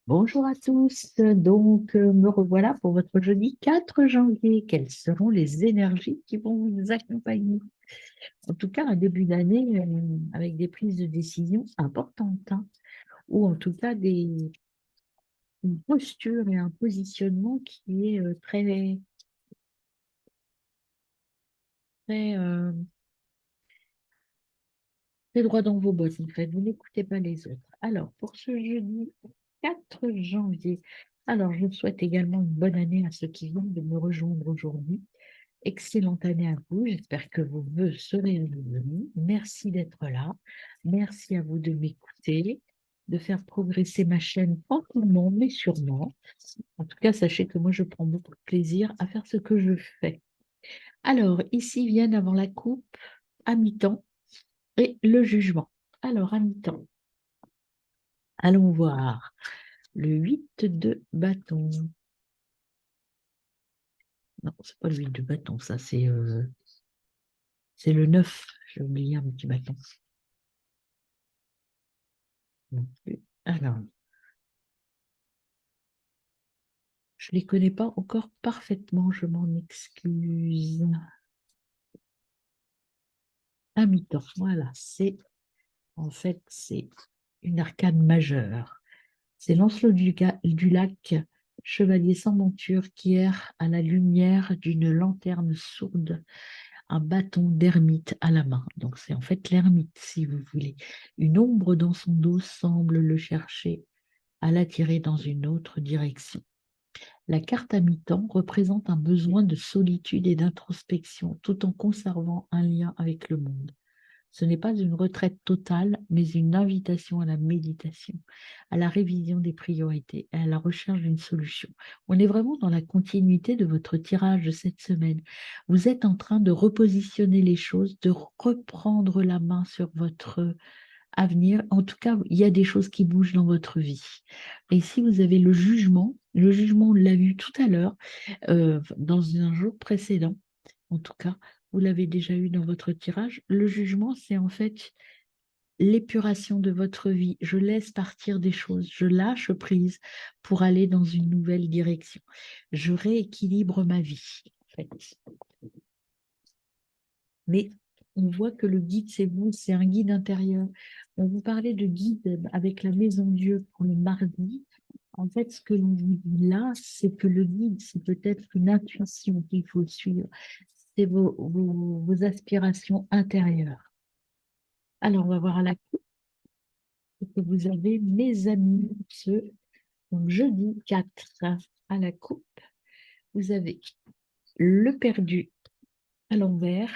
Bonjour à tous, me revoilà pour votre jeudi 4 janvier. Quelles seront les énergies qui vont vous accompagner? En tout cas, un début d'année avec des prises de décision importantes, hein, ou en tout cas une posture et un positionnement qui est très, très droit dans vos bottes. En fait, vous n'écoutez pas les autres. Alors, pour ce jeudi 4 janvier, alors je souhaite également une bonne année à ceux qui viennent de me rejoindre aujourd'hui. Excellente année à vous. J'espère que vos vœux seraient réalisés. Merci d'être là. Merci à vous de m'écouter, de faire progresser ma chaîne tranquillement, mais sûrement. En tout cas, sachez que moi, je prends beaucoup de plaisir à faire ce que je fais. Alors, ici viennent avant la coupe, à mi-temps, et le jugement. Alors, à mi-temps, allons voir le 8 de bâton. Non, c'est pas le 8 de bâton, ça, c'est le 9. J'ai oublié un petit bâton. Non plus. Alors, je ne les connais pas encore parfaitement, je m'en excuse. À mi-temps, voilà, c'est une arcane majeure. C'est Lancelot du lac, chevalier sans monture qui erre à la lumière d'une lanterne sourde, un bâton d'ermite à la main. Donc c'est en fait l'ermite, si vous voulez. Une ombre dans son dos semble le chercher, à l'attirer dans une autre direction. La carte à mi-temps représente un besoin de solitude et d'introspection, tout en conservant un lien avec le monde. Ce n'est pas une retraite totale, mais une invitation à la méditation, à la révision des priorités et à la recherche d'une solution. On est vraiment dans la continuité de votre tirage de cette semaine. Vous êtes en train de repositionner les choses, de reprendre la main sur votre à venir. En tout cas, il y a des choses qui bougent dans votre vie. Et si vous avez le jugement, on l'a vu tout à l'heure, dans un jour précédent, en tout cas, vous l'avez déjà eu dans votre tirage. Le jugement, c'est en fait l'épuration de votre vie. Je laisse partir des choses, je lâche prise pour aller dans une nouvelle direction. Je rééquilibre ma vie, en fait. Mais on voit que le guide, c'est vous, c'est un guide intérieur. On vous parlait de guide avec la Maison Dieu pour le mardi. En fait, ce que l'on vous dit là, c'est que le guide, c'est peut-être une intuition qu'il faut suivre. C'est vos aspirations intérieures. Alors, on va voir à la coupe que vous avez, mes amis, donc jeudi 4 à la coupe. Vous avez le perdu à l'envers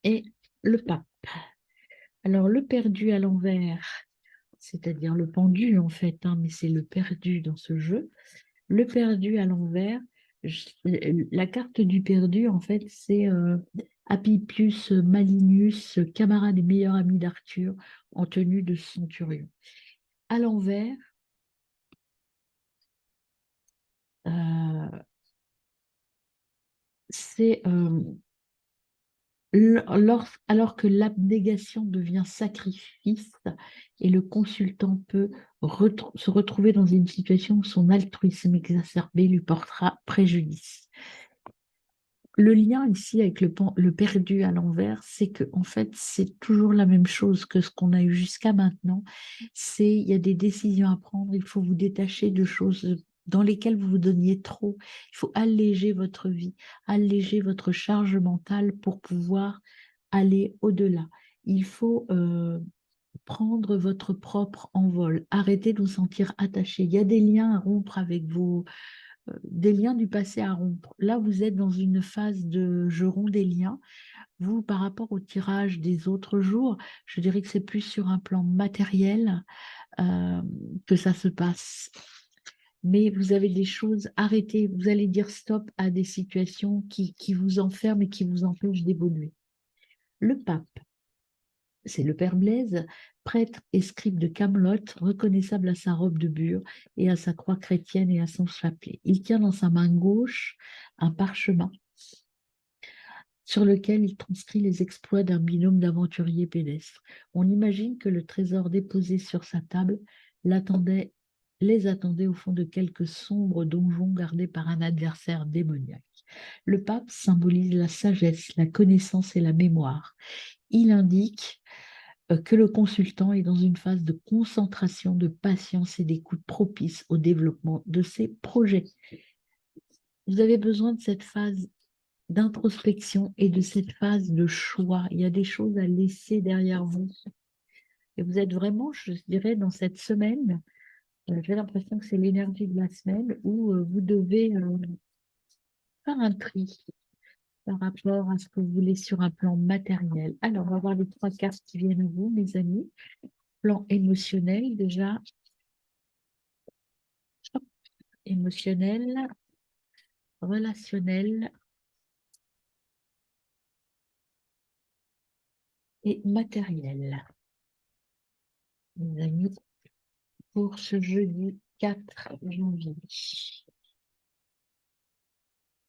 et le pape. Alors, le perdu à l'envers, c'est-à-dire le pendu en fait, hein, mais c'est le perdu dans ce jeu. Le perdu à l'envers, la carte du perdu en fait, c'est Appius Malinus, camarade et meilleur ami d'Arthur, en tenue de centurion. À l'envers, euh, c'est alors que l'abnégation devient sacrifice et le consultant peut se retrouver dans une situation où son altruisme exacerbé lui portera préjudice. Le lien ici avec le perdu à l'envers, c'est que en fait, c'est toujours la même chose que ce qu'on a eu jusqu'à maintenant. Il y a des décisions à prendre, il faut vous détacher de choses dans lesquelles vous vous donniez trop. Il faut alléger votre vie, alléger votre charge mentale pour pouvoir aller au-delà. Il faut prendre votre propre envol, arrêter de vous sentir attaché. Il y a des liens à rompre avec des liens du passé à rompre. Là, vous êtes dans une phase de je romps des liens. Vous, par rapport au tirage des autres jours, je dirais que c'est plus sur un plan matériel euh, que ça se passe. Mais vous avez des choses, arrêtez, vous allez dire stop à des situations qui vous enferment et qui vous empêchent d'évoluer. Le pape, c'est le père Blaise, prêtre et scribe de Camelot, reconnaissable à sa robe de bure et à sa croix chrétienne et à son chapelet. Il tient dans sa main gauche un parchemin sur lequel il transcrit les exploits d'un binôme d'aventuriers pédestres. On imagine que le trésor déposé sur sa table l'attendait les attendez au fond de quelques sombres donjons gardés par un adversaire démoniaque. Le pape symbolise la sagesse, la connaissance et la mémoire. Il indique que le consultant est dans une phase de concentration, de patience et d'écoute propice au développement de ses projets. Vous avez besoin de cette phase d'introspection et de cette phase de choix. Il y a des choses à laisser derrière vous. Et vous êtes vraiment, je dirais, dans cette semaine, j'ai l'impression que c'est l'énergie de la semaine où vous devez faire un tri par rapport à ce que vous voulez sur un plan matériel. Alors, on va voir les trois cartes qui viennent à vous, mes amis. Plan émotionnel, déjà. Hop, émotionnel, relationnel et matériel. Mes amis, pour ce jeudi 4 janvier.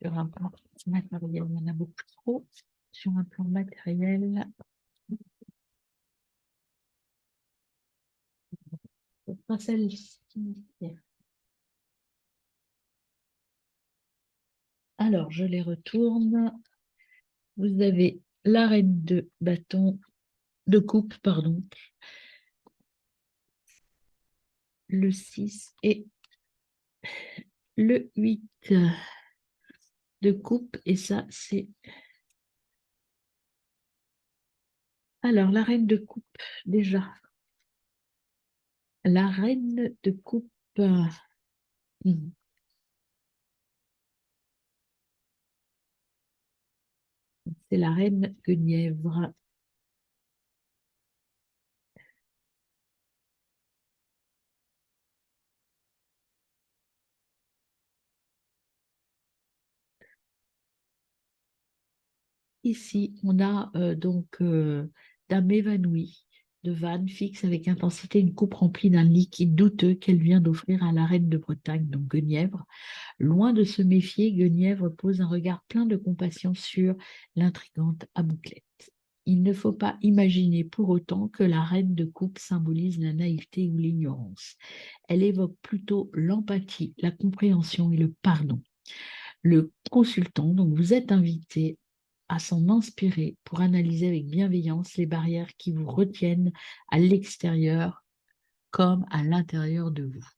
Sur un plan matériel, il y en a beaucoup trop. Sur un plan matériel, pas celle-ci. Alors, je les retourne. Vous avez la reine de bâton, de coupe, pardon, le 6 et le 8 de coupe. Et ça, c'est... Alors, la reine de coupe, déjà. La reine de coupe, hmm, c'est la reine Guenièvre. Ici, on a Dame évanouie de Vannes fixe avec intensité une coupe remplie d'un liquide douteux qu'elle vient d'offrir à la reine de Bretagne, donc Guenièvre. Loin de se méfier, Guenièvre pose un regard plein de compassion sur l'intrigante Abouclette. Il ne faut pas imaginer pour autant que la reine de coupe symbolise la naïveté ou l'ignorance. Elle évoque plutôt l'empathie, la compréhension et le pardon. Le consultant, donc vous êtes invité à s'en inspirer pour analyser avec bienveillance les barrières qui vous retiennent à l'extérieur comme à l'intérieur de vous.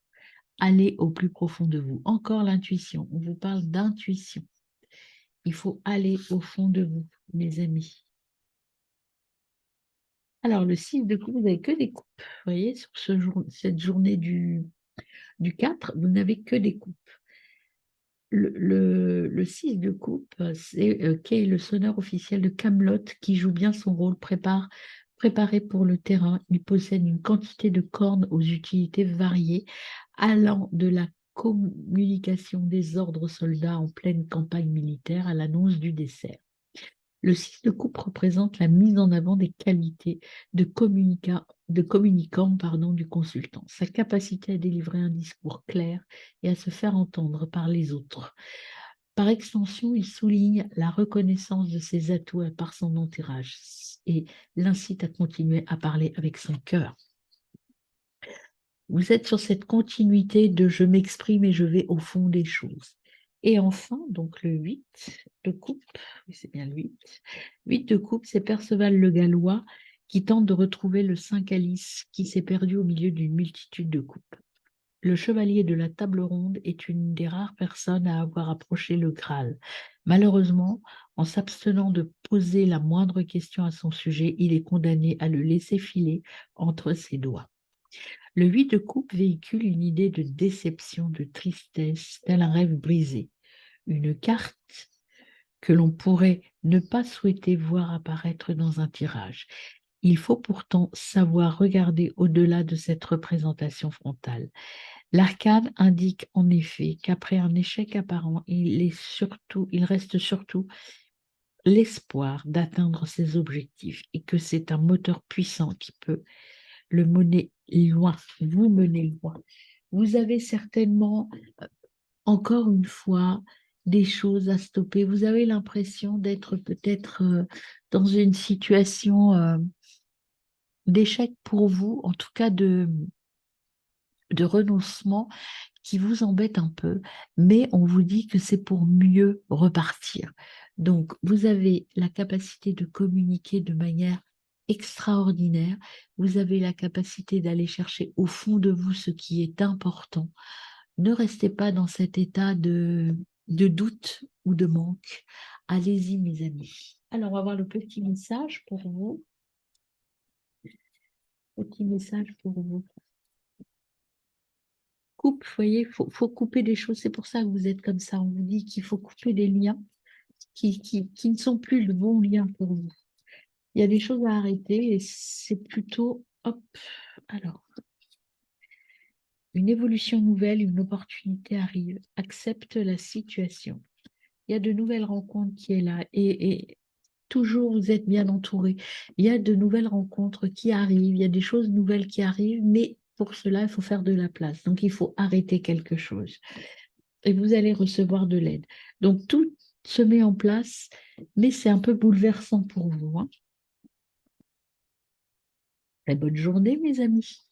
Allez au plus profond de vous. Encore l'intuition. On vous parle d'intuition. Il faut aller au fond de vous, mes amis. Alors, le 6 de coupe, vous n'avez que des coupes. Vous voyez, sur cette journée du 4, vous n'avez que des coupes. Le 6 de coupe, c'est Kay, le sonneur officiel de Camelot, qui joue bien son rôle, préparé pour le terrain. Il possède une quantité de cornes aux utilités variées, allant de la communication des ordres aux soldats en pleine campagne militaire à l'annonce du dessert. Le 6 de coupe représente la mise en avant des qualités de communicant du consultant, sa capacité à délivrer un discours clair et à se faire entendre par les autres. Par extension, il souligne la reconnaissance de ses atouts par son entourage et l'incite à continuer à parler avec son cœur. Vous êtes sur cette continuité de je m'exprime et je vais au fond des choses. Et enfin, donc le 8 de coupe, oui, c'est bien le 8. 8 de coupe, c'est Perceval le Gallois qui tente de retrouver le Saint Calice qui s'est perdu au milieu d'une multitude de coupes. Le chevalier de la table ronde est une des rares personnes à avoir approché le Graal. Malheureusement, en s'abstenant de poser la moindre question à son sujet, il est condamné à le laisser filer entre ses doigts. Le 8 de coupe véhicule une idée de déception, de tristesse, tel un rêve brisé. Une carte que l'on pourrait ne pas souhaiter voir apparaître dans un tirage. Il faut pourtant savoir regarder au-delà de cette représentation frontale. L'arcane indique en effet qu'après un échec apparent, il reste surtout l'espoir d'atteindre ses objectifs et que c'est un moteur puissant qui peut le mener loin, vous mener loin. Vous avez certainement, encore une fois, des choses à stopper. Vous avez l'impression d'être peut-être dans une situation d'échec pour vous, en tout cas de renoncement qui vous embête un peu, mais on vous dit que c'est pour mieux repartir. Donc, vous avez la capacité de communiquer de manière extraordinaire. Vous avez la capacité d'aller chercher au fond de vous ce qui est important. Ne restez pas dans cet état de doute ou de manque. Allez-y, mes amis. Alors, on va voir le petit message pour vous. Petit message pour vous. Coupe, vous voyez, faut couper des choses. C'est pour ça que vous êtes comme ça. On vous dit qu'il faut couper des liens qui ne sont plus le bon lien pour vous. Il y a des choses à arrêter et c'est plutôt, hop, alors, une évolution nouvelle, une opportunité arrive. Accepte la situation. Il y a de nouvelles rencontres qui est là et toujours vous êtes bien entouré. Il y a de nouvelles rencontres qui arrivent, il y a des choses nouvelles qui arrivent, mais pour cela, il faut faire de la place. Donc, il faut arrêter quelque chose. Et vous allez recevoir de l'aide. Donc, tout se met en place, mais c'est un peu bouleversant pour vous, hein. Très bonne journée, mes amis.